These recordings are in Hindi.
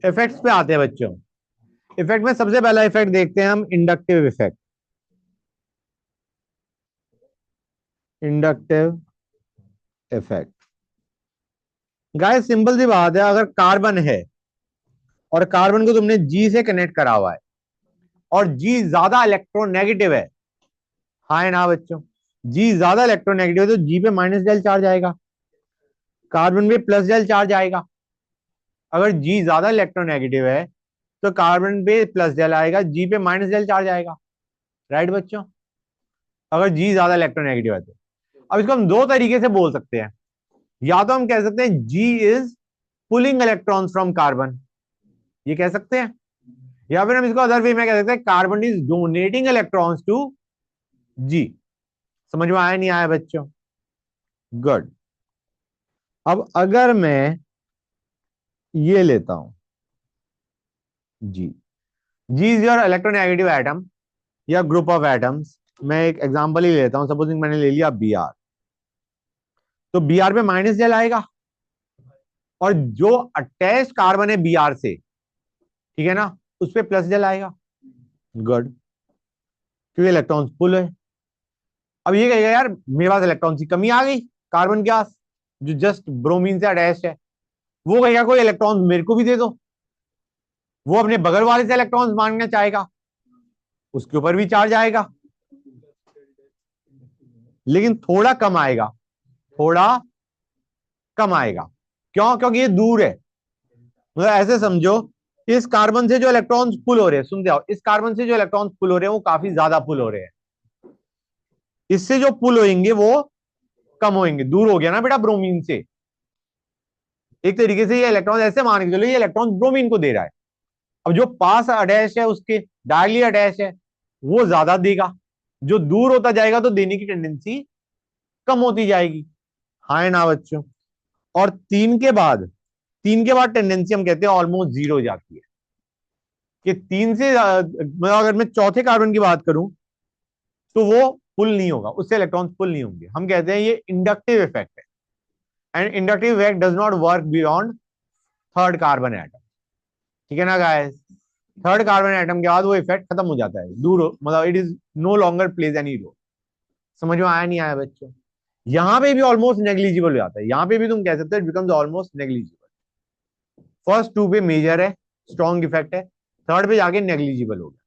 इफेक्ट्स पे आते हैं बच्चों। इफेक्ट में सबसे पहला इफेक्ट देखते हैं हम, inductive effect. Inductive effect guys, simple सी बात है, अगर कार्बन है और कार्बन को तुमने जी से कनेक्ट करा हुआ है और जी ज्यादा इलेक्ट्रोनेगेटिव है, हाँ है ना बच्चों, जी ज्यादा इलेक्ट्रोनेगेटिव है तो जी पे माइनस डेल चार्ज आएगा, कार्बन पे प्लस डेल चार्ज आएगा। अगर जी ज्यादा इलेक्ट्रोनेगेटिव है तो कार्बन पे प्लस डेल आएगा, जी पे माइनस डेल चार्ज आएगा। राइट बच्चों, अगर जी ज्यादा इलेक्ट्रोनेगेटिव है तो। अब इसको हम दो तरीके से बोल सकते हैं, या तो हम कह सकते हैं G is pulling electrons from carbon, ये कह सकते हैं, या फिर हम इसको अदर वे में कह सकते हैं carbon is donating electrons to G. समझ में आया नहीं आया बच्चों? गुड। अब अगर मैं ये लेता हूं जी, जी इज योर इलेक्ट्रोनेगेटिव एटम या ग्रुप ऑफ एटम्स। मैं एक एग्जांपल ही लेता हूं, सपोजिंग मैंने ले लिया बी आर, तो बी आर पे माइनस जेल आएगा और जो अटैच कार्बन है बी आर से, ठीक है ना, उस पे प्लस जेल आएगा। गुड, क्योंकि इलेक्ट्रॉन्स पुल है। अब ये कहेगा यार मेरे पास इलेक्ट्रॉन की कमी आ गई कार्बन के पास, जो जस्ट ब्रोमीन से अटैच है। वो कहेगा कोई इलेक्ट्रॉन मेरे को भी दे दो, वो अपने बगल वाले से इलेक्ट्रॉन्स मांगना चाहेगा, उसके ऊपर भी चार्ज आएगा, लेकिन थोड़ा कम आएगा, थोड़ा कम आएगा। क्यों? क्योंकि ये दूर है। मतलब ऐसे समझो, इस कार्बन से जो इलेक्ट्रॉन्स पुल हो रहे हैं, सुनते आओ, इस कार्बन से जो इलेक्ट्रॉन्स पुल हो रहे हैं वो काफी ज्यादा पुल हो रहे हैं, इससे जो पुल होंगे वो कम होंगे, दूर हो गया ना बेटा ब्रोमीन से। एक तरीके से ये इलेक्ट्रॉन ऐसे मान के चलो ये इलेक्ट्रॉन ब्रोमीन को दे रहा है। अब जो पास अटैच है उसके, डायरेक्टली अटैच है, वो ज्यादा देगा, जो दूर होता जाएगा तो देने की टेंडेंसी कम होती जाएगी। हाँ है ना बच्चों? और तीन के बाद टेंडेंसी हम कहते हैं ऑलमोस्ट जीरो हो जाती है, कि तीन से मतलब अगर मैं चौथे कार्बन की बात करूं तो वो पुल नहीं होगा, उससे इलेक्ट्रॉन पुल नहीं होंगे। हम कहते हैं ये इंडक्टिव इफेक्ट है, and inductive effect does not work beyond third carbon atom. ठीक है ना गाइस? थर्ड कार्बन एटम के बाद वो इफेक्ट खत्म हो जाता है, दूर मतलब it is no longer plays any role. समझ में आया नहीं आया बच्चों? यहां पे भी ऑलमोस्ट नेग्लिजिबल हो जाता है, यहां पे भी तुम कह सकते हो it becomes almost negligible. First two पे मेजर है, स्ट्रॉन्ग इफेक्ट है, थर्ड पे जाके नेग्लिजिबल हो गया,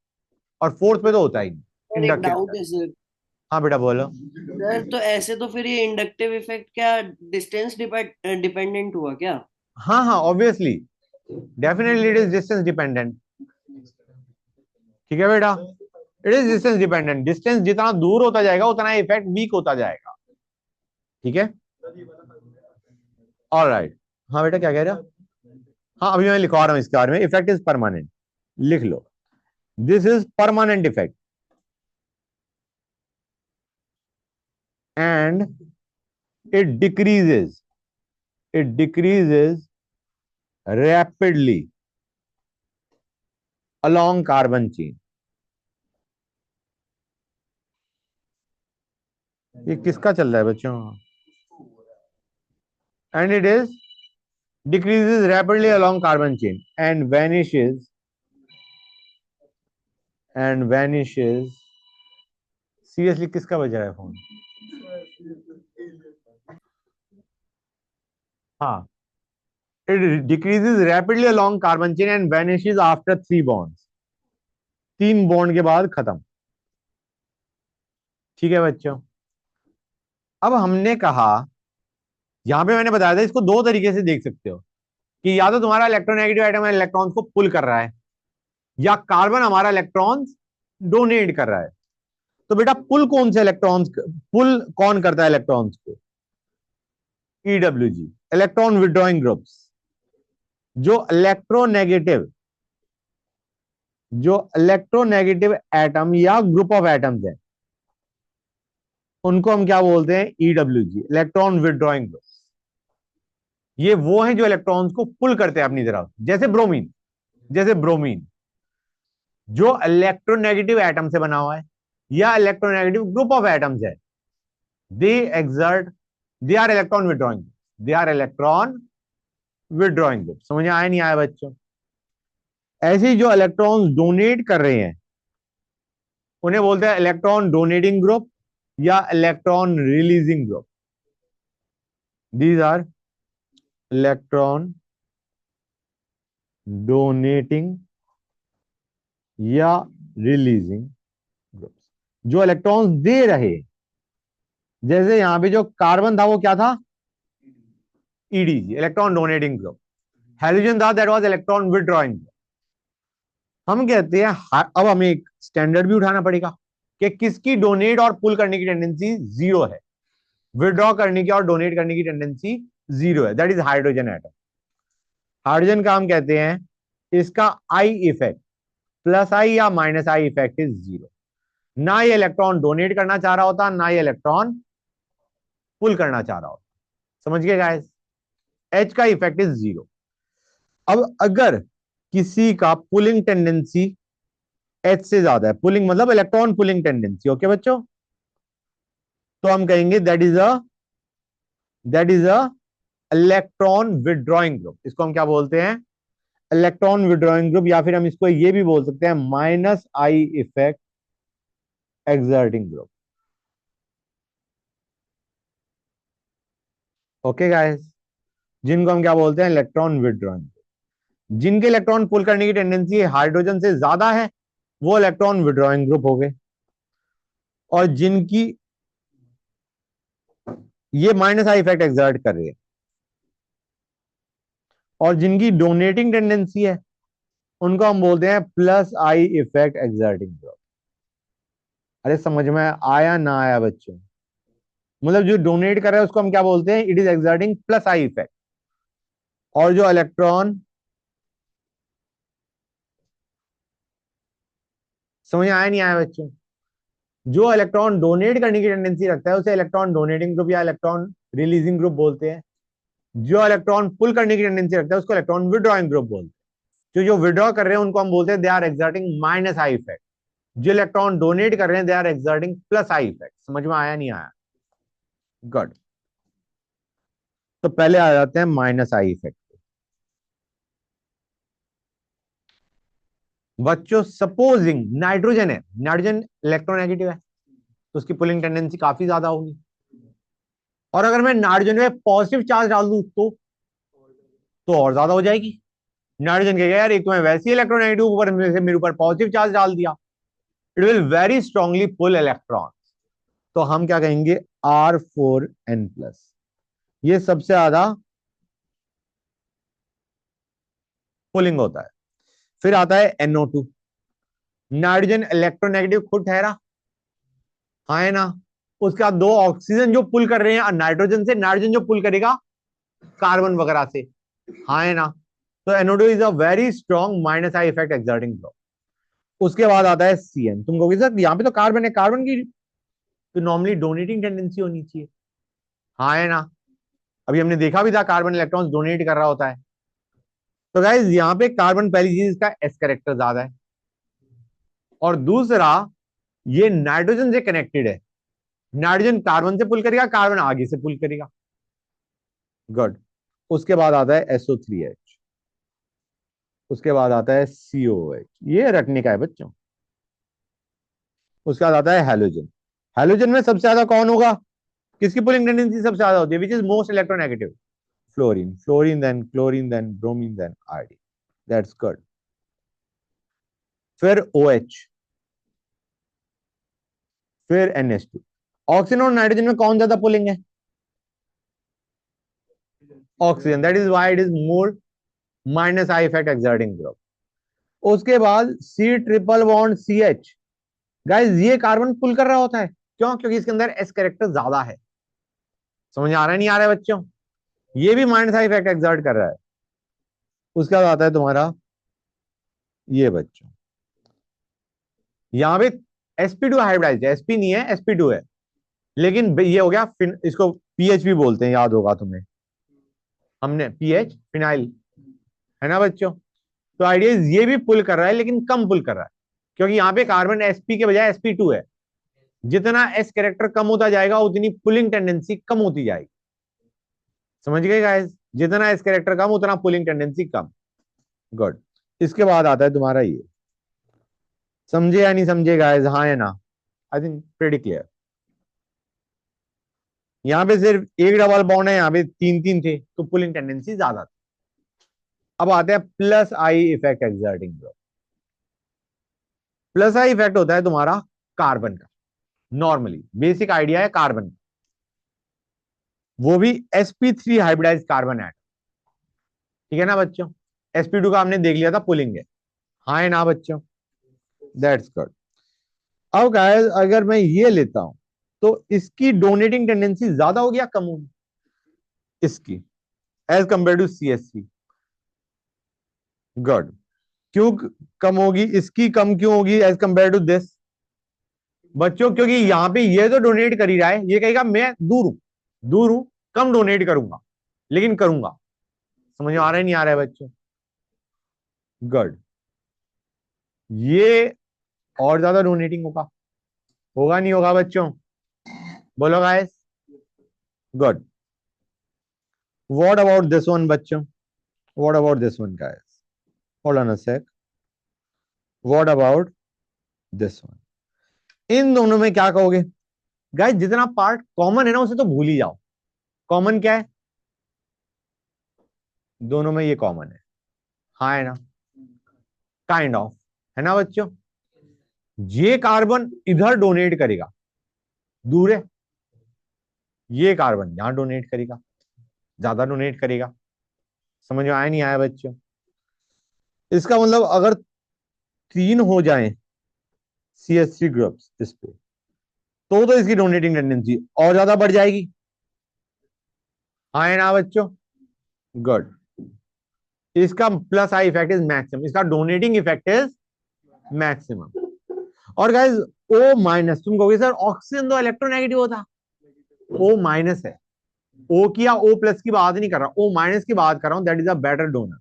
और फोर्थ पे तो होता ही नहीं, सर एक इंडक्टिव डाउट इफेक्ट। है सर। हाँ बेटा बोलो। सर तो ऐसे तो फिर ये इंडक्टिव इफेक्ट क्या डिस्टेंस डिपेंडेंट हुआ क्या? हाँ हाँ obviously, definitely it is distance dependent. ठीक है बेटा, it is distance dependent, distance जितना दूर होता जाएगा उतना इफेक्ट वीक होता जाएगा। ठीक है, ऑलराइट। हाँ बेटा क्या कह रहे हो? हाँ अभी मैं लिखवा रहा हूँ इसके बारे में, इफेक्ट इज परमानेंट, लिख लो, this is permanent effect and it decreases, it decreases rapidly along carbon chain. ये किसका चल रहा है बच्चों? And it is decreases rapidly along carbon chain and vanishes। Seriously किसका बज रहा है फोन? हाँ, it decreases rapidly along carbon chain and vanishes after 3 bonds। 3 bond के बाद खत्म। ठीक है बच्चों, अब हमने कहा, यहां पे मैंने बताया था इसको दो तरीके से देख सकते हो, कि या तो तुम्हारा इलेक्ट्रोनेगेटिव आइटम है इलेक्ट्रॉन्स को पुल कर रहा है, या कार्बन हमारा इलेक्ट्रॉन्स डोनेट कर रहा है। तो बेटा पुल कौन से इलेक्ट्रॉन्स, पुल कौन करता है इलेक्ट्रॉन्स को? EWG, electron withdrawing groups. जो इलेक्ट्रोनेगेटिव जो इलेक्ट्रोनेगेटिव एटम या ग्रुप ऑफ एटम्स है, उनको हम क्या बोलते हैं? EWG, electron withdrawing group. ये वो हैं जो इलेक्ट्रॉन्स को पुल करते हैं अपनी तरफ, जैसे ब्रोमीन, जैसे ब्रोमीन जो इलेक्ट्रोनेगेटिव एटम से बना हुआ है या इलेक्ट्रोनेगेटिव ग्रुप ऑफ एटम्स है, they exert, they are electron withdrawing, they are electron withdrawing group. समझ में आया नहीं आया बच्चों? ऐसे ही जो इलेक्ट्रॉन्स डोनेट कर रहे हैं उन्हें बोलते हैं इलेक्ट्रॉन डोनेटिंग ग्रुप या electron releasing group. These are electron donating या रिलीजिंग ग्रुप्स, जो इलेक्ट्रॉन्स दे रहे। जैसे यहां पे जो कार्बन था वो क्या था, E D G, electron donating group. Hydrogen था, that was electron withdrawing group. हम कहते हैं अब हमें एक स्टैंडर्ड भी उठाना पड़ेगा कि किसकी डोनेट और पुल करने की टेंडेंसी जीरो है, विड्रॉ करने की और डोनेट करने की टेंडेंसी जीरो है, that is hydrogen atom. Hydrogen का हम कहते हैं इसका आई इफेक्ट, प्लस आई या minus I effect is zero. ना ये इलेक्ट्रॉन डोनेट करना चाह रहा होता, ना ये इलेक्ट्रॉन पुल करना चाह रहा होता। समझ गए गाइस? एच का इफेक्ट इज जीरो। अब अगर किसी का पुलिंग टेंडेंसी एच से ज्यादा है, पुलिंग मतलब इलेक्ट्रॉन पुलिंग टेंडेंसी, ओके बच्चों, तो हम कहेंगे that is a electron withdrawing group. इसको हम क्या बोलते हैं, इलेक्ट्रॉन विड्रॉइंग ग्रुप, या फिर हम इसको ये भी बोल सकते हैं minus I effect exerting group. Okay guys, जिनको हम क्या बोलते हैं, इलेक्ट्रॉन विड्रॉइंग। जिनके इलेक्ट्रॉन पुल करने की टेंडेंसी हाइड्रोजन से ज्यादा है वो इलेक्ट्रॉन विड्रॉइंग ग्रुप हो गए, और जिनकी ये माइनस आई इफेक्ट एक्सर्ट कर रही है और जिनकी डोनेटिंग टेंडेंसी है उनको हम बोलते हैं plus I effect exerting group. अरे समझ में आया ना आया बच्चों? मतलब जो डोनेट कर रहा है उसको हम क्या बोलते हैं, it is exerting plus I effect. और जो इलेक्ट्रॉन, समझ में आया नहीं आया बच्चों? जो इलेक्ट्रॉन डोनेट करने की टेंडेंसी रखता है उसे इलेक्ट्रॉन डोनेटिंग ग्रुप या इलेक्ट्रॉन रिलीजिंग ग्रुप बोलते हैं। जो इलेक्ट्रॉन पुल करने की टेंडेंसी रखता है उसको इलेक्ट्रॉन विड्रॉइंग ग्रुप बोलते हैं। जो विड्रॉ कर रहे हैं उनको हम बोलते हैं they are exerting minus I effect. जो इलेक्ट्रॉन डोनेट कर रहे हैं they are exerting plus I effect. समझ में आया नहीं आया? गुड। तो पहले आ जाते हैं माइनस आई इफेक्ट। बच्चों सपोजिंग नाइट्रोजन है, नाइट्रोजन इलेक्ट्रोनेगेटिव है तो उसकी पुलिंग टेंडेंसी काफी ज्यादा होगी। और अगर मैं नाइट्रोजन में पॉजिटिव चार्ज डाल दूं तो और ज्यादा हो जाएगी। नाइट्रोजन कहेगा यार एक तो मैं वैसे ही इलेक्ट्रोनेगेटिव, ऊपर मेरे ऊपर पॉजिटिव चार्ज डाल दिया, it will very strongly pull electron. तो हम क्या कहेंगे, R4N+, ये सबसे ज्यादा पुलिंग होता है। फिर आता है NO2, नाइट्रोजन इलेक्ट्रोनेगेटिव खुद ठहरा, हाँ है ना। उसके बाद दो ऑक्सीजन जो पुल कर रहे हैं नाइट्रोजन से, नाइट्रोजन जो पुल करेगा कार्बन वगैरह से, हाँ है ना। तो NO2 is a very strong minus I effect exerting group. उसके बाद आता है CN। तुम कहोगे सर यहाँ पे तो कार्बन है, कार्बन की तो नॉर्मली डोनेटिंग टेंडेंसी होनी चाहिए, हाँ है ना। अभी हमने देखा भी था कार्बन इलेक्ट्रॉन्स डोनेट कर रहा होता है। तो गाइज यहाँ पे कार्बन, पहली चीज इसका एस कैरेक्टर ज्यादा है, और दूसरा ये नाइट्रोजन से कनेक्टेड है। नाइट्रोजन कार्बन से पुल करेगा, कार्बन आगे से पुल करेगा। गुड। उसके बाद आता है SO3H। उसके बाद आता है COH, ये रखने का है बच्चों। उसके बाद आता है हैलोजन। हैलोजन में सबसे ज्यादा कौन होगा, किसकी पुलिंग टेंडेंसी सबसे ज्यादा होती है, which is most electronegative? Fluorine. Fluorine then chlorine then bromine then iodine. That's good. फिर OH, फिर NH2। ऑक्सीजन और नाइट्रोजन में कौन ज्यादा पुलिंग है, oxygen, that is why it is more minus I effect exerting group. उसके बाद C triple bond CH। Guys ये कार्बन पुल कर रहा होता है, क्यों? क्योंकि इसके अंदर S कैरेक्टर ज्यादा है। समझ आ रहा है नहीं आ रहा है बच्चों? ये भी माइनस आई इफेक्ट एक्सर्ट कर रहा है। उसके बाद आता है तुम्हारा ये बच्चों, यहां पे sp2 हाइब्रिडाइज है, sp नहीं है, sp2 है। लेकिन ये हो गया इसको पीएच भी बोलते हैं, याद होगा तुम्हें, हमने पीएच फिनाइल, है ना बच्चों। तो आइडिया ये भी पुल कर रहा है लेकिन कम पुल कर रहा है, क्योंकि यहाँ पे कार्बन sp के बजाय sp2 है। जितना s कैरेक्टर कम होता जाएगा उतनी पुलिंग टेंडेंसी कम होती जाएगी। समझ गए गाइस? जितना s कैरेक्टर कम उतना पुलिंग टेंडेंसी कम। गुड। इसके बाद आता है तुम्हारा ये, समझे या नहीं समझे गाइस, हाँ या ना? I think pretty clear. यहाँ पे सिर्फ एक डबल बॉन्ड है, यहाँ पे तीन तीन थे, तो पुलिंग टेंडेंसी ज्यादा थी। अब आते हैं plus I effect exerting group. Plus I effect होता है तुम्हारा कार्बन का, नॉर्मली बेसिक आइडिया है कार्बन का, वो भी sp3 हाइब्रिडाइज कार्बन एटम। ठीक है ना बच्चों? sp2 का हमने देख लिया था पुलिंग है, हाँ है ना बच्चों? That's good. अब गाइस अगर मैं ये लेता हूं, तो इसकी डोनेटिंग टेंडेंसी ज्यादा होगी या कम होगी इसकी, as compare to CH3? Good. क्यों कम होगी इसकी, कम क्यों होगी एज कंपेयर टू दिस बच्चों? क्योंकि यहां पे ये तो डोनेट कर ही रहा है, ये कहेगा मैं दूर हूं, दूर हूं, कम डोनेट करूंगा, लेकिन करूंगा। समझ में आ रहा है नहीं आ रहा है बच्चों? गुड। ये और ज्यादा डोनेटिंग होगा, होगा नहीं होगा बच्चों? बोलो guys. Good. What about this one बच्चों? What about this one guys? Hold on a sec. What about this one? इन दोनों में क्या कहोगे गाइस? जितना पार्ट कॉमन है ना उसे तो भूल ही जाओ। कॉमन क्या है दोनों में? ये कॉमन है, हाँ है ना? काइंड ऑफ, है ना बच्चों? ये कार्बन इधर डोनेट करेगा, दूर है, ये कार्बन यहां डोनेट करेगा, ज्यादा डोनेट करेगा। समझ में आया नहीं आया बच्चों? इसका मतलब अगर तीन हो जाएं CH3 ग्रुप्स इस पे, तो इसकी डोनेटिंग टेंडेंसी और ज्यादा बढ़ जाएगी, हाँ है ना बच्चों? गुड। इसका plus I effect is maximum, इसका डोनेटिंग इफेक्ट इज मैक्सिमम। और गाइस O माइनस, तुम कहोगे सर ऑक्सीजन तो इलेक्ट्रोनेगेटिव होता, O माइनस है, O की या O प्लस की बात नहीं कर रहा, O माइनस की बात कर रहा हूं, that is a better donor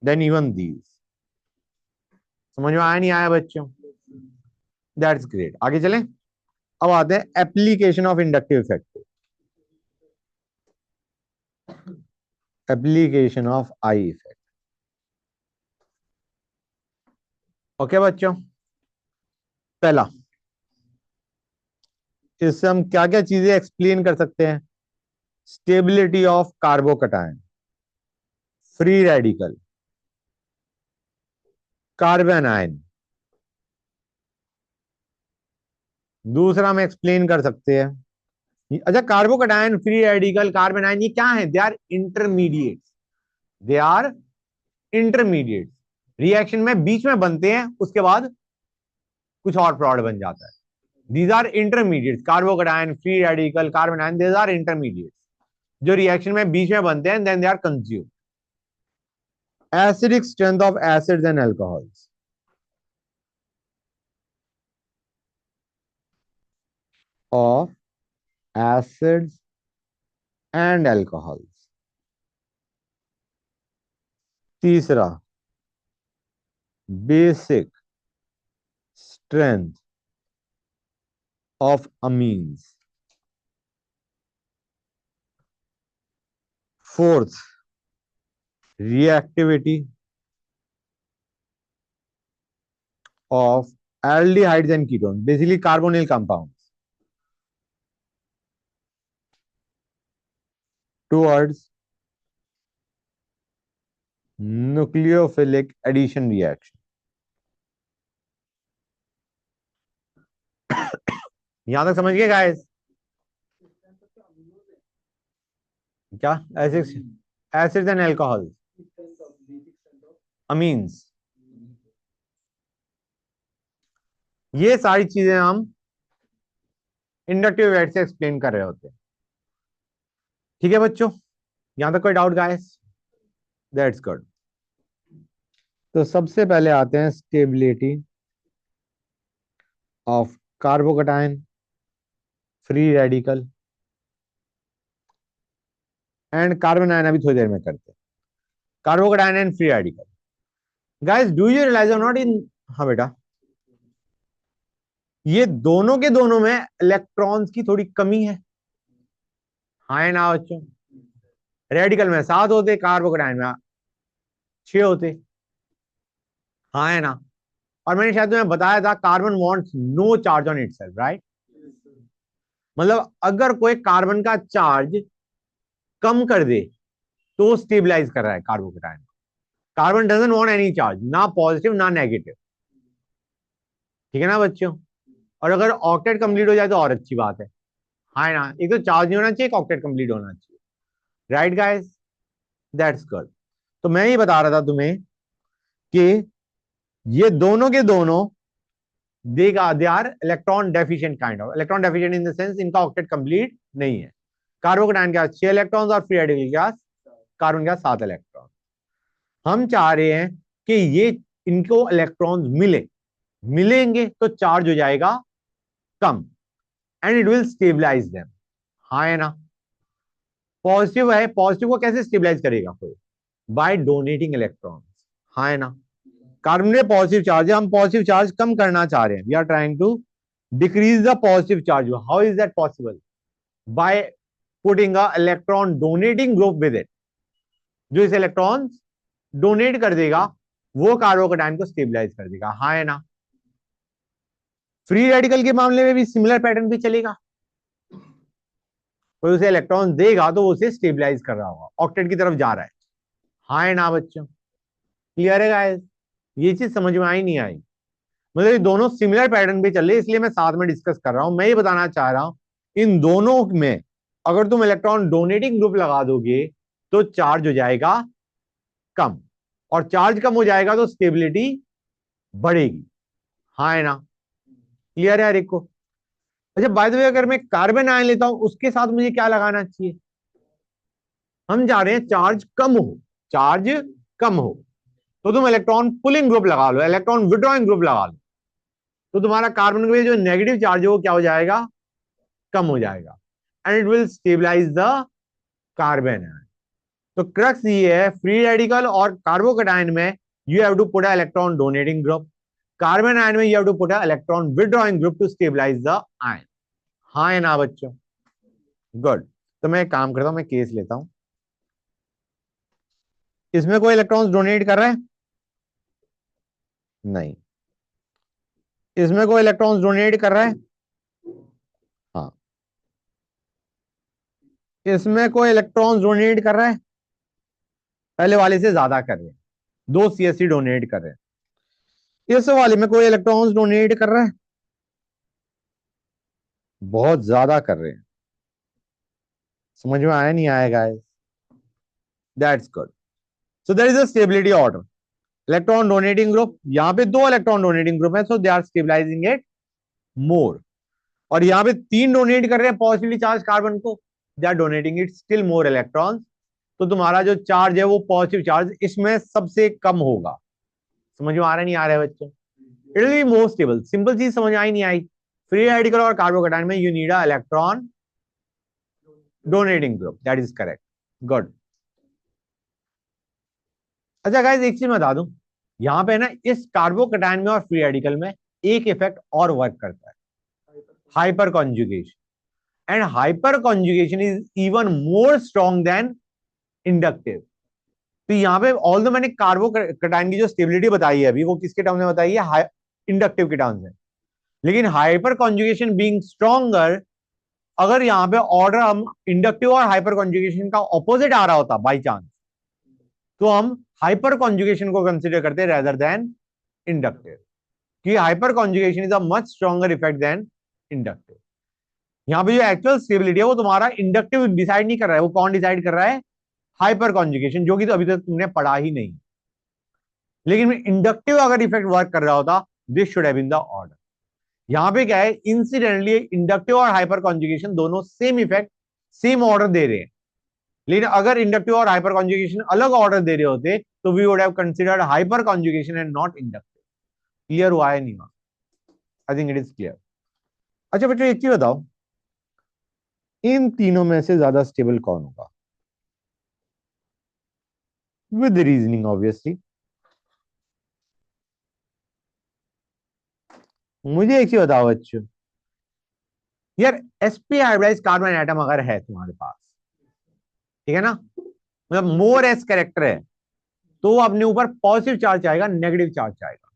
than even these. समझ में आया नहीं आया बच्चों? That's great. आगे चलें। अब आते हैं application of inductive effect, application of I effect. Okay बच्चों, पहला, इससे हम क्या क्या चीजें एक्सप्लेन कर सकते हैं? Stability of carbocation, free radical, carbon ion. दूसरा हम एक्सप्लेन कर सकते हैं, अच्छा carbocation, free radical, carbon ion, ये क्या है? They are intermediate, they are intermediate, reaction में बीच में बनते हैं, उसके बाद कुछ और प्रोडक्ट बन जाता है। These are intermediate, carbocation, free radical, carbon anion, these are intermediate जो रिएक्शन में बीच में बनते हैं, then they are consume. Acidic strength of acids and alcohols, of acids and alcohols. तीसरा, basic strength of amines. Fourth, reactivity of aldehydes and ketones, basically carbonyl compounds, towards nucleophilic addition reaction। यहां तक समझ गए गाइस? क्या? एसिड्स एंड अल्कोहल, अमीन्स, ये सारी चीजें हम इंडक्टिव इफेक्ट से एक्सप्लेन कर रहे होते हैं। ठीक है बच्चों, यहां तक कोई डाउट गाइस? That's good. तो सबसे पहले आते हैं stability of carbocation, free radical and carbanion, अभी थोड़ी देर में करते हैं। Carbocation and free radical, guys do you realise और नॉट इन, हाँ बेटा, ये दोनों के दोनों में इलेक्ट्रॉन्स की थोड़ी कमी है, हाँ है ना बच्चों? रेडिकल में 7 होते, कार्बोकटायन में 6 होते। हाँ है ना। और मैंने शायद तुम्हें बताया था carbon wants no charge on itself, right. मतलब अगर कोई कार्बन का चार्ज कम कर दे तो स्टेबलाइज कर रहा है carbocation. Carbon doesn't want any charge, ना पॉजिटिव ना नेगेटिव। ठीक है ना बच्चों। और अगर ऑक्टेट कंप्लीट हो जाए तो और अच्छी बात है। हाँ है ना, एक तो चार्ज नहीं होना चाहिए, एक ऑक्टेट कंप्लीट होना चाहिए। Right guys, that's good. तो मैं ही बता रहा था तुम्हें कि ये दोनों के दोनों देगा they are electron deficient kind of, electron deficient in the sense इनका ऑक्टेट कंप्लीट नहीं है। कार्बोकेटाइन के पास 6 इलेक्ट्रॉन्स और फ्री रेडिकल के पास कार्बन का 7 इलेक्ट्रॉन। हम चाह रहे हैं कि ये इनको इलेक्ट्रॉन्स मिलेंगे तो चार्ज हो जाएगा कम, and it will stabilize them. हाँ है ना। पॉजिटिव है, पॉजिटिव को कैसे स्टेबलाइज करेगा कोई? By donating electrons. हाँ है ना। कार्बन में पॉजिटिव चार्ज है, हम पॉजिटिव चार्ज कम करना चाह रहे हैं, we are trying to decrease the positive charge. How is that possible? By putting a electron donating group with it. जो इस इलेक्ट्रॉन डोनेट कर देगा वो कार्बोकेटाइन को स्टेबलाइज कर देगा। हाँ है ना। फ्री रेडिकल के मामले में भी सिमिलर पैटर्न भी चलेगा। कोई उसे इलेक्ट्रॉन देगा तो वो उसे स्टेबलाइज कर रहा होगा, ऑक्टेट की तरफ जा रहा है। हाँ है ना बच्चों, क्लियर है गाइस? ये चीज समझ में आई नहीं आई? मतलब ये दोनों सिमिलर पैटर्न पे चल रहे, इसलिए मैं साथ में डिस्कस कर रहा हूं। मैं ये बताना चाह रहा हूं इन दोनों में अगर तुम इलेक्ट्रॉन डोनेटिंग ग्रुप लगा दोगे तो चार्ज हो जाएगा कम, और चार्ज कम हो जाएगा तो स्टेबिलिटी बढ़ेगी। हाँ है ना। क्लियर है हर एक को? अच्छा बाय द वे, अगर मैं कार्बन आयन लेता हूं उसके साथ मुझे क्या लगाना चाहिए? हम जा रहे हैं चार्ज कम हो, चार्ज कम हो, तो तुम इलेक्ट्रॉन पुलिंग ग्रुप लगा लो, इलेक्ट्रॉन विड्रॉइंग ग्रुप लगा लो, तो तुम्हारा कार्बन में जो नेगेटिव चार्ज है वो क्या हो जाएगा? कम हो जाएगा, and it will stabilize the carbon. तो क्रक्स ये है, फ्री रेडिकल और कार्बोकेटाइन में you have to put a electron donating group, carbanion में you have to put a electron withdrawing group to stabilize the ion. हाँ है ना बच्चों? गुड। तो मैं एक काम करता हूं, मैं केस लेता हूं। इसमें कोई इलेक्ट्रॉन्स डोनेट कर रहा है? नहीं। इसमें कोई इलेक्ट्रॉन्स डोनेट कर रहा है? हाँ। इसमें कोई इलेक्ट्रॉन्स डोनेट कर रहा है? पहले वाले से ज्यादा कर रहे हैं, 2 CSC डोनेट कर रहे हैं। इस वाले में कोई इलेक्ट्रॉन्स डोनेट कर रहा है? बहुत ज्यादा कर रहे हैं। समझ में आया नहीं आएगा? That's good. So there is a stability order. Electron donating group, यहाँ पे 2 इलेक्ट्रॉन डोनेटिंग ग्रुप है, so they are stabilizing it more. और यहाँ पे 3 डोनेट कर रहे हैं पॉजिटिवली चार्ज कार्बन को, they are donating it still more electron. तो तुम्हारा जो चार्ज है वो पॉजिटिव चार्ज इसमें सबसे कम होगा। समझ में आ रहा नहीं आ रहा है बच्चों? It will be more stable. Simple चीज समझ आई नहीं आई? फ्री रेडिकल और कार्बोकेटाइन में you need a electron donating group, that is correct. Good. अच्छा गाइस एक चीज मैं बता दूं, यहाँ पे ना इस कार्बोकेटाइन में और फ्री रेडिकल में एक इफेक्ट और वर्क करता है, hyperconjugation. And hyperconjugation is even more strong than inductive. तो यहाँ पे ऑल दो मैंने कार्बोकेटाइन की जो स्टेबिलिटी बताई है अभी वो किसके टर्म में बताई है? इंडक्टिव के टर्म्स में। लेकिन हाइपर कॉन्जुगेशन बीइंग स्ट्रॉन्गर, अगर यहाँ पे ऑर्डर हम इंडक्टिव और हाइपर कॉन्जुगेशन का ऑपोजिट आ रहा होता बाई चांस, तो हम हाइपर कॉन्जुगेशन को कंसिडर करते रेदर देन इंडक्टिव, कि hyperconjugation is a much stronger effect than inductive. यहाँ पे जो एक्चुअल स्टेबिलिटी है वो तुम्हारा इंडक्टिव डिसाइड नहीं कर रहा है, वो कौन डिसाइड कर रहा है? हाइपर कॉन्जुगेशन, जो कि तो अभी तक तुमने पढ़ा ही नहीं। लेकिन इंडक्टिव अगर इफेक्ट वर्क कर रहा होता, this should have been the order. यहाँ पे क्या है, इंसिडेंटली इंडक्टिव और हाइपर कॉन्जुगेशन दोनों सेम इफेक्ट सेम ऑर्डर दे रहे हैं। लेकिन अगर इंडक्टिव और हाइपर कॉन्जुगेशन अलग ऑर्डर दे रहे होते तो we would have considered hyperconjugation and not inductive. Clear हुआ है नहीं हुआ? I think it is clear. अच्छा बच्चों एक चीज बताओ, इन तीनों में से ज्यादा स्टेबल कौन होगा? With reasoning obviously. मुझे एक चीज बताओ बच्चों, यार sp हाइब्रिडाइज कार्बन एटम अगर है तुम्हारे पास, ठीक है ना, मतलब मोर एस कैरेक्टर है, तो वो अपने ऊपर पॉजिटिव चार्ज आएगा, नेगेटिव चार्ज आएगा।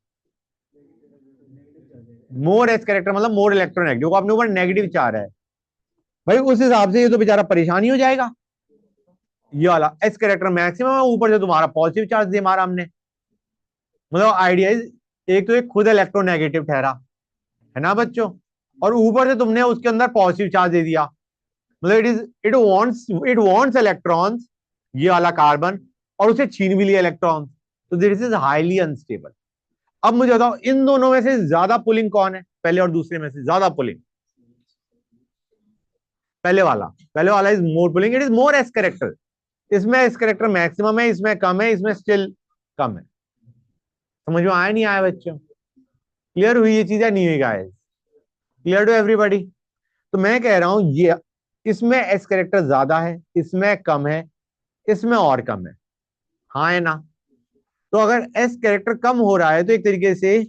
मोर एस कैरेक्टर मतलब मोर इलेक्ट्रोनेगेटिव, अपने ऊपर नेगेटिव चार्ज है भाई, उस हिसाब से ये तो बेचारा परेशानी हो जाएगा। ये वाला एस कैरेक्टर मैक्सिमम है, ऊपर से तुम्हारा पॉजिटिव चार्ज दे मारा हमने, मतलब आइडिया एक तो एक खुद इलेक्ट्रोनेगेटिव ठहरा है ना बच्चों, और ऊपर से तुमने उसके अंदर पॉजिटिव चार्ज दे दिया, मतलब इट वांट्स इलेक्ट्रॉन्स, ये वाला कार्बन, और उसे छीन भी लिया इलेक्ट्रॉन, तो दिस इज हाईली अनस्टेबल। अब मुझे बताओ इन दोनों में से ज्यादा पुलिंग कौन है, पहले और दूसरे में से ज्यादा पुलिंग? पहले वाला is more pulling, it is more S character. इसमें एस कैरेक्टर मैक्सिमम है, इसमें कम है, इसमें स्टिल कम है। समझ में आया नहीं आया बच्चों? क्लियर हुई ये चीजें नहीं हुई गाइस? Clear to everybody? तो मैं कह रहा हूं ये इसमें एस कैरेक्टर ज्यादा है, इसमें कम है, इसमें और कम है, हाँ है ना? तो अगर एस कैरेक्टर कम हो रहा है तो एक तरीके से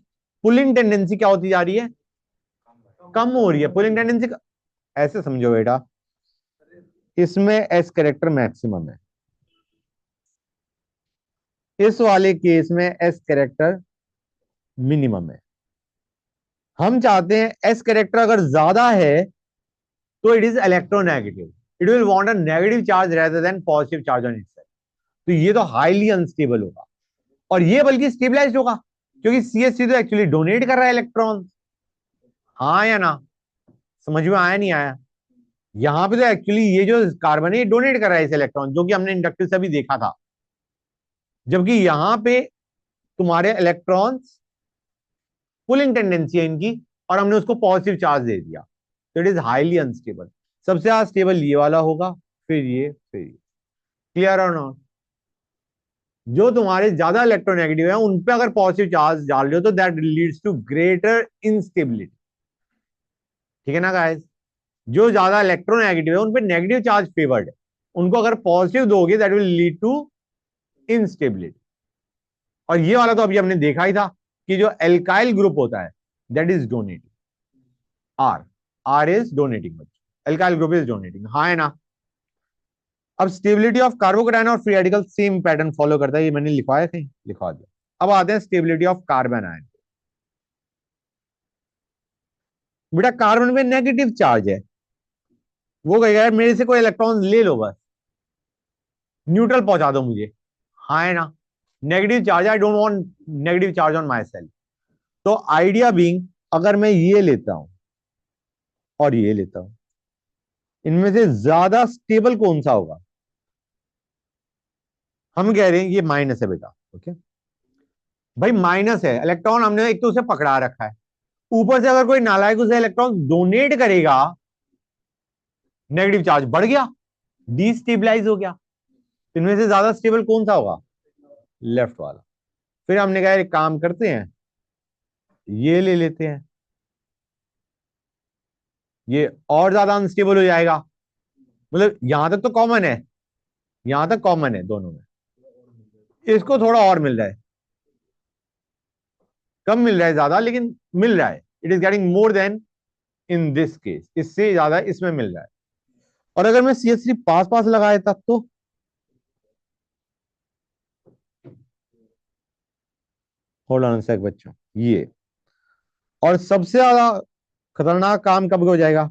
पुलिंग टेंडेंसी क्या होती जा रही है? कम हो रही है पुलिंग टेंडेंसी। ऐसे समझो बेटा, इसमें एस कैरेक्टर मैक्सिमम है, इस वाले केस में एस कैरेक्टर मिनिमम है। हम चाहते हैं एस कैरेक्टर अगर ज्यादा है तो it is electronegative, it will want a negative charge rather than positive charge on itself. तो ये तो हाईली अनस्टेबल होगा, और ये बल्कि स्टेबलाइज्ड होगा, क्योंकि सीएससी तो एक्चुअली डोनेट कर रहा है इलेक्ट्रॉन, हाँ या ना? समझ में आया नहीं आया? यहां पे तो एक्चुअली ये जो कार्बन है ये डोनेट कर रहा है इस इलेक्ट्रॉन, जो कि हमने इंडक्टिव से भी देखा था, जबकि यहां पे तुम्हारे इलेक्ट्रॉन्स पुलिंग टेंडेंसी है इनकी, और हमने उसको पॉजिटिव चार्ज दे दिया, तो इट इज हाईली अनस्टेबल। सबसे ज्यादा स्टेबल ये वाला होगा, फिर ये, फिर ये। क्लियर और नॉट? जो तुम्हारे ज्यादा इलेक्ट्रोनेगेटिव है उन पे अगर पॉजिटिव चार्ज डाल रहे हो तो that leads to greater instability. ठीक है ना गाइस? जो ज्यादा इलेक्ट्रोनेगेटिव है उन पे नेगेटिव चार्ज फेवर्ड है, उनको अगर पॉजिटिव दोगे that will lead to instability. और ये वाला तो अभी हमने देखा ही था कि जो एल्काइल ग्रुप होता है that is donating, R R is donating, alkyl group is donating, हाँ है ना? अब स्टेबिलिटी ऑफ कार्बोकेटायन और free radical same pattern follow करता है, ये मैंने लिखवाया थे, लिखवा दिया। अब आते हैं स्टेबिलिटी ऑफ कार्बन आयन। बेटा कार्बन में नेगेटिव चार्ज है, वो कहेगा यार मेरे से कोई इलेक्ट्रॉन ले लो बस, न्यूट्रल पहुंचा दो मुझे, हाँ है ना? Negative charge, I don't want negative charge on my self. तो आइडिया बीइंग, अगर मैं ये लेता हूं और ये लेता हूं, इनमें से ज्यादा स्टेबल कौन सा होगा? हम कह रहे हैं ये माइनस है बेटा, ओके भाई, माइनस है, इलेक्ट्रॉन हमने एक तो उसे पकड़ा रखा है, ऊपर से अगर कोई नालायक उसे इलेक्ट्रॉन डोनेट करेगा, नेगेटिव चार्ज बढ़ गया, डिस्टेबलाइज हो गया। इनमें से ज्यादा स्टेबल कौन सा होगा? लेफ्ट वाला। फिर हमने कहा एक काम करते हैं, ये ले लेते हैं, ये और ज्यादा अनस्टेबल हो जाएगा, मतलब यहां तक तो कॉमन है, यहां तक कॉमन है दोनों में, इसको थोड़ा और मिल रहा है, कम मिल रहा है ज्यादा, लेकिन मिल रहा है, it is getting more then in this case, इससे ज्यादा इसमें मिल रहा है। और अगर मैं CH3 पास पास लगाया तब तो, होल्ड ऑन सेक बच्चों, ये, और सबसे ज्यादा खतरनाक काम कब हो जाएगा?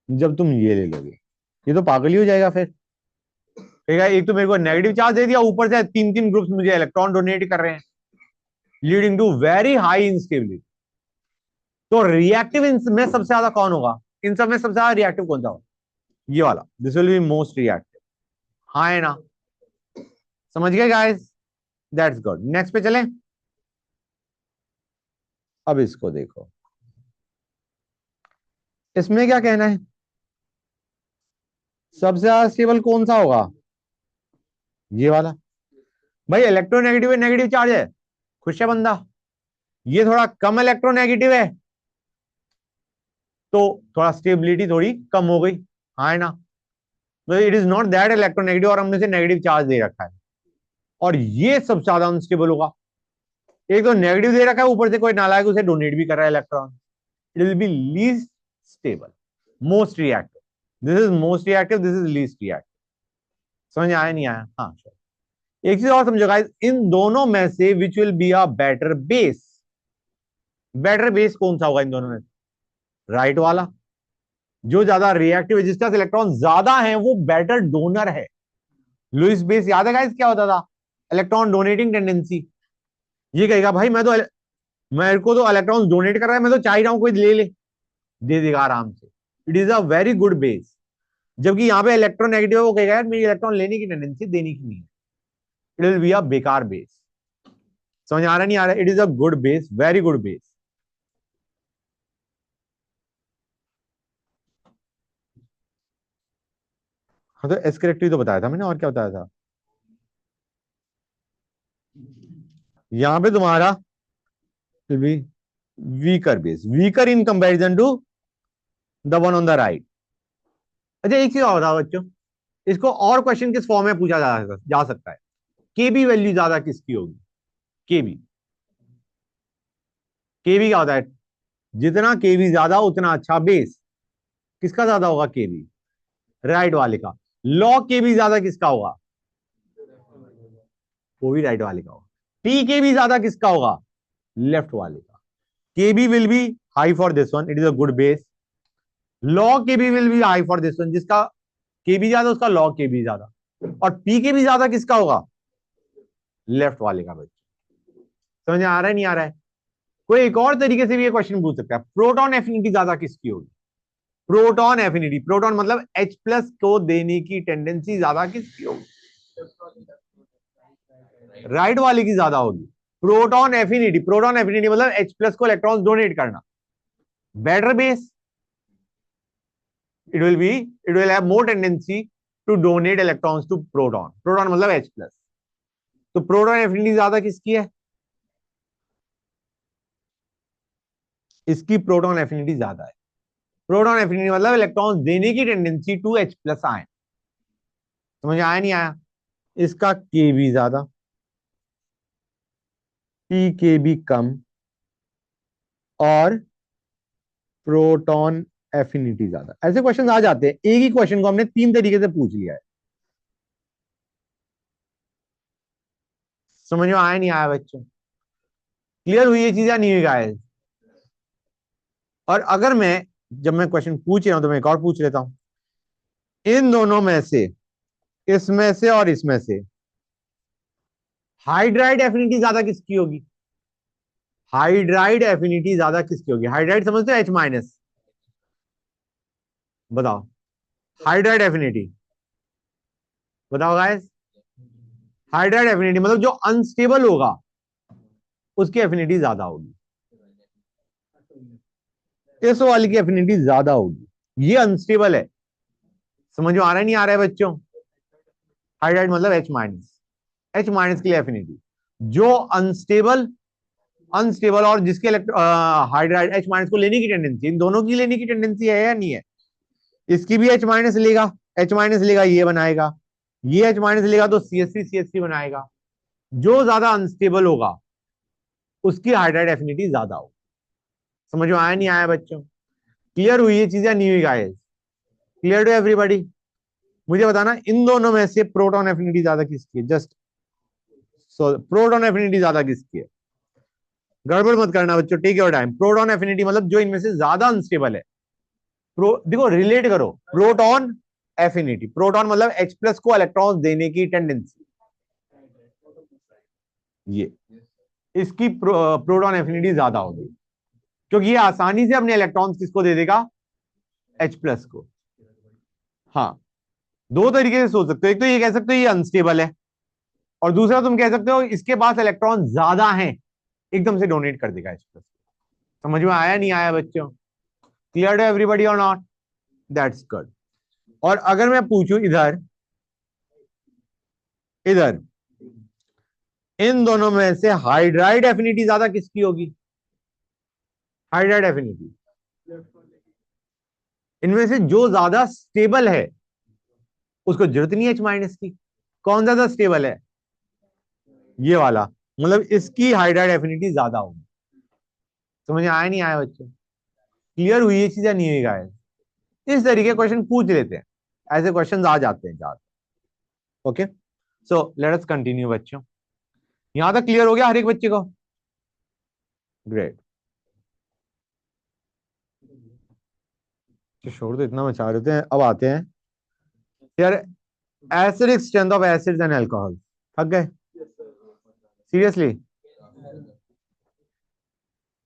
जब तुम ये ले लोगे, ये तो पागल ही हो जाएगा फिर। ठीक है, एक तो मेरे को नेगेटिव चार्ज दे दिया, ऊपर से तीन तीन ग्रुप्स मुझे इलेक्ट्रॉन डोनेट कर रहे हैं, leading to very high instability. तो रिएक्टिव में सबसे ज्यादा कौन होगा? इन सब में सबसे ज्यादा रिएक्टिव कौन सा होगा? ये वाला, this will be most reactive, हाँ है ना? समझ गए गाइस? दैट्स गुड, नेक्स्ट पे चलें। अब इसको देखो, इसमें क्या कहना है, सबसे ज्यादा स्टेबल कौन सा होगा? ये वाला। भाई इलेक्ट्रोनेगेटिव है, नेगेटिव चार्ज है, खुश है बंदा। ये थोड़ा कम इलेक्ट्रोनेगेटिव है, तो थोड़ा स्टेबिलिटी थोड़ी कम हो गई, हाँ है ना? तो it is not that electronegative, और हमने से नेगेटिव चार्ज दे रखा है, और ये सबसे ज्यादा अनस्टेबल होगा। एक तो नेगेटिव दे रखा है, ऊपर से कोई नालायक उसे डोनेट भी कर रहा है electron, it will be least stable, most reactive. This is most reactive, this is least reactive. समझ आया नहीं आया? हाँ sure. एक चीज और समझो गाइस, इन दोनों में से which will be a better base? Better base कौन सा होगा इन दोनों में? राइट वाला, जो ज्यादा रिएक्टिव है, जिसका इलेक्ट्रॉन ज्यादा है, वो बेटर डोनर है। लुईस बेस याद है गाइस क्या होता था? Electron donating tendency. ये कहेगा भाई मेरे को तो इलेक्ट्रॉन डोनेट कर रहा है, मैं तो चाह ही रहा हूं कोई ले ले, दे देगा आराम से। It is a very good base. जबकि यहाँ पे इलेक्ट्रोनेगेटिव है, वो कहेगा यार मेरी इलेक्ट्रॉन लेने की टेंडेंसी, देने की नहीं है। इट विल बी अ बेकार बेस। समझ आ रहा नहीं आ रहा? It is a good base, very good base. हाँ तो एस करेक्टिव तो बताया था मैंने, और क्या बताया था? यहां पे तुम्हारा भी weaker base, weaker in comparison to the one on the right. अच्छा एक चीज और बताओ बच्चों, इसको और क्वेश्चन किस फॉर्म में पूछा जा सकता है? केबी वैल्यू ज्यादा किसकी होगी? केबी, केबी क्या होता है? जितना केबी ज्यादा उतना अच्छा बेस। किसका ज्यादा होगा? केबी, राइट वाले का। लॉग केबी ज्यादा किसका होगा? वो भी राइट वाले का होगा। टी केबी ज्यादा किसका होगा? लेफ्ट वाले का। Kb will be high for this one, it is a good base. Log Kb will be high for this one, जिसका केबी ज्यादा उसका लॉग केबी ज्यादा। और पी केबी ज्यादा किसका होगा? लेफ्ट वाले का बच्चे। समझ आ रहा है नहीं आ रहा है? कोई एक और तरीके से भी ये क्वेश्चन पूछ सकता है, प्रोटॉन एफिनिटी ज्यादा किसकी होगी? प्रोटॉन एफिनिटी, प्रोटॉन मतलब H प्लस को देने की टेंडेंसी ज्यादा किसकी होगी? राइट वाले की ज्यादा होगी। प्रोटॉन एफिनिटी, प्रोटॉन एफिनिटी मतलब H प्लस को इलेक्ट्रॉन्स डोनेट करना। Better base, it will have more tendency to donate electrons to proton. Proton मतलब H प्लस। तो प्रोटॉन एफिनिटी ज्यादा किसकी है? इसकी प्रोटॉन एफिनिटी ज्यादा है। प्रोटॉन एफिनिटी मतलब इलेक्ट्रॉन देने की टेंडेंसी टू H प्लस आए। समझ आया नहीं आया? इसका के भी ज्यादा, पी के भी कम, और प्रोटॉन एफिनिटी ज्यादा। ऐसे क्वेश्चन आ जाते हैं। एक ही क्वेश्चन को हमने तीन तरीके से पूछ लिया है। समझ में आया नहीं आया बच्चों? क्लियर हुई ये चीज या नहीं हुई गाइस? और अगर मैं, जब मैं क्वेश्चन पूछ रहा हूं तो मैं एक और पूछ लेता हूं, इन दोनों में से, इसमें से और इसमें से, हाइड्राइड एफिनिटी ज्यादा किसकी होगी? हाइड्राइड एफिनिटी ज्यादा किसकी होगी? हाइड्राइड समझते हो? H minus. बताओ, हाइड्राइड एफिनिटी बताओ गाइस। हाइड्राइड एफिनिटी मतलब जो अनस्टेबल होगा उसकी एफिनिटी ज्यादा होगी। इस वाली की एफिनिटी ज्यादा होगी, ये अनस्टेबल है। समझ में आ रहा है नहीं आ रहा है बच्चों? हाइड्राइड मतलब H माइनस। H माइनस की एफिनिटी, जो अनस्टेबल, अनस्टेबल और जिसके हाइड्राइड H माइनस को लेने की टेंडेंसी, इन दोनों की लेने की टेंडेंसी है या नहीं है? इसकी भी H माइनस लेगा, H माइनस लेगा ये बनाएगा, ये H माइनस लेगा तो CH3 बनाएगा। जो ज्यादा अनस्टेबल होगा उसकी हाइड्राइड एफिनिटी ज्यादा होगी। समझ में आया नहीं आया बच्चों? क्लियर हुई ये चीजें नहीं हुई गाइस? Clear to everybody? मुझे बताना इन दोनों में से प्रोटॉन एफिनिटी ज्यादा किसकी है? जस्ट सो, प्रोटॉन एफिनिटी ज्यादा किसकी है? गड़बड़ मत करना बच्चों, take your time. Proton affinity मतलब जो इनमें से ज्यादा अनस्टेबल है। देखो रिलेट करो, प्रोटॉन एफिनिटी, प्रोटॉन मतलब H प्लस को इलेक्ट्रॉन देने की टेंडेंसी, ये इसकी प्रोटॉन एफिनिटी ज्यादा होगी, क्योंकि ये आसानी से अपने इलेक्ट्रॉन्स किसको दे देगा? H प्लस को। हाँ, दो तरीके से सोच सकते हो, एक तो ये कह सकते हो ये अनस्टेबल है, और दूसरा तुम कह सकते हो इसके पास इलेक्ट्रॉन ज्यादा हैं, एकदम से डोनेट कर देगा H प्लस। समझ में आया नहीं आया बच्चों? क्लियर टू एवरीबॉडी और नॉट? That's good. और अगर मैं पूछूं इधर, इधर इन दोनों में से हाइड्राइड एफिनिटी ज्यादा किसकी होगी? हाइड्राइड एफिनिटी, इनमें से जो ज्यादा स्टेबल है उसको जरूरत नहीं है H माइनस की। कौन ज्यादा स्टेबल है? ये वाला, मतलब इसकी हाइड्राइड एफिनिटी ज्यादा होगी। समझ में आया नहीं आया बच्चों? क्लियर हुई ये चीजें नहीं हुई गाइस? इस तरीके क्वेश्चन पूछ लेते हैं, ऐसे क्वेश्चन आ जाते हैं ज्यादा। Okay, so let us continue बच्चों, यहां तक क्लियर हो गया हर एक बच्चे को? ग्रेट। छोड़ दो, इतना मचा रहे थे, अब आते हैं यार acidic strength of acids and alcohol. थक गए सीरियसली?